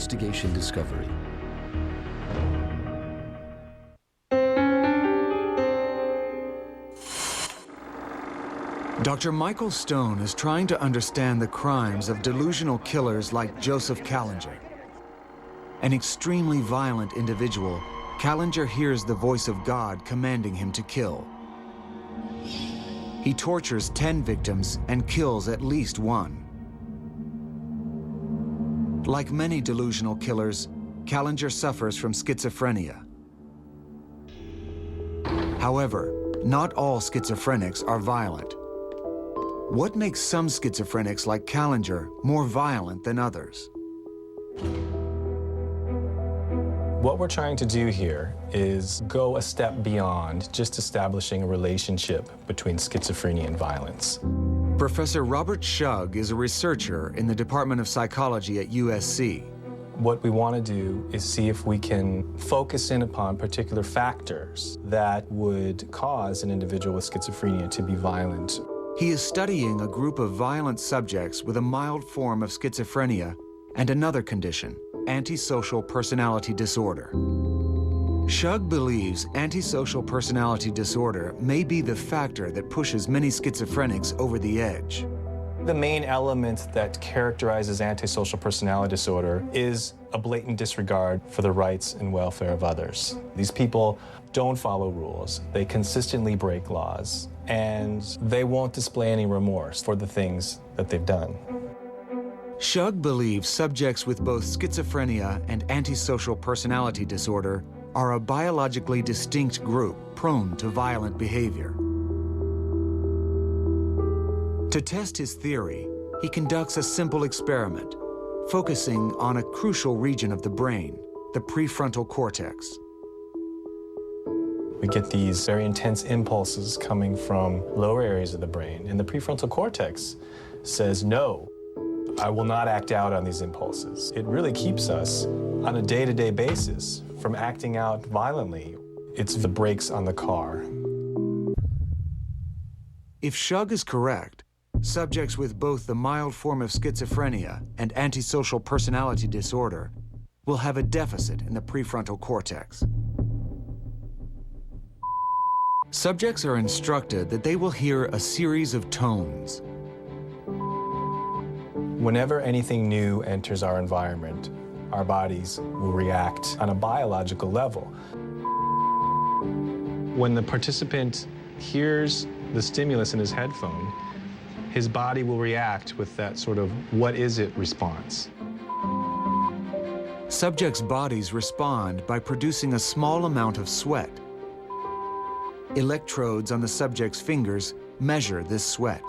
investigation discovery. Dr. Michael Stone is trying to understand the crimes of delusional killers like Joseph Callinger. An extremely violent individual, Callinger hears the voice of God commanding him to kill. He tortures 10 victims and kills at least one. Like many delusional killers, Callinger suffers from schizophrenia. However, not all schizophrenics are violent. What makes some schizophrenics like Callinger more violent than others? What we're trying to do here is go a step beyond just establishing a relationship between schizophrenia and violence. Professor Robert Schug is a researcher in the Department of Psychology at USC. What we want to do is see if we can focus in upon particular factors that would cause an individual with schizophrenia to be violent. He is studying a group of violent subjects with a mild form of schizophrenia and another condition, antisocial personality disorder. Schug believes antisocial personality disorder may be the factor that pushes many schizophrenics over the edge. The main element that characterizes antisocial personality disorder is a blatant disregard for the rights and welfare of others. These people don't follow rules, they consistently break laws, and they won't display any remorse for the things that they've done. Schug believes subjects with both schizophrenia and antisocial personality disorder are a biologically distinct group prone to violent behavior. To test his theory, he conducts a simple experiment, focusing on a crucial region of the brain, the prefrontal cortex. We get these very intense impulses coming from lower areas of the brain, and the prefrontal cortex says, no, I will not act out on these impulses. It really keeps us on a day-to-day basis from acting out violently. It's the brakes on the car. If Schug is correct, subjects with both the mild form of schizophrenia and antisocial personality disorder will have a deficit in the prefrontal cortex. Subjects are instructed that they will hear a series of tones. Whenever anything new enters our environment, our bodies will react on a biological level. When the participant hears the stimulus in his headphone, his body will react with that sort of what is it response. Subjects' bodies respond by producing a small amount of sweat. Electrodes on the subject's fingers measure this sweat.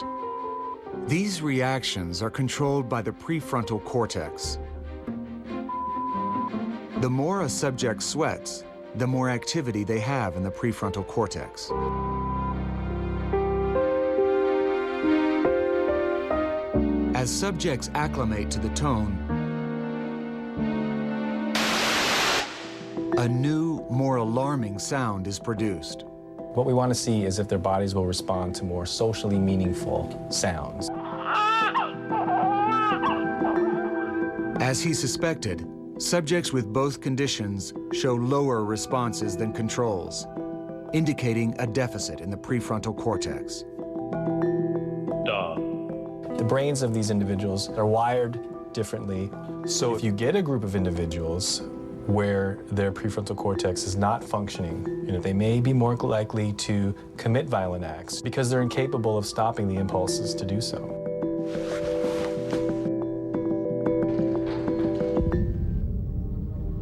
These reactions are controlled by the prefrontal cortex. The more a subject sweats, the more activity they have in the prefrontal cortex. As subjects acclimate to the tone, a new, more alarming sound is produced. What we want to see is if their bodies will respond to more socially meaningful sounds. As he suspected, subjects with both conditions show lower responses than controls, indicating a deficit in the prefrontal cortex. The brains of these individuals are wired differently. So if you get a group of individuals where their prefrontal cortex is not functioning, they may be more likely to commit violent acts because they're incapable of stopping the impulses to do so.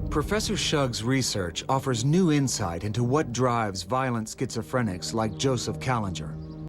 Professor Schug's research offers new insight into what drives violent schizophrenics like Joseph Callinger.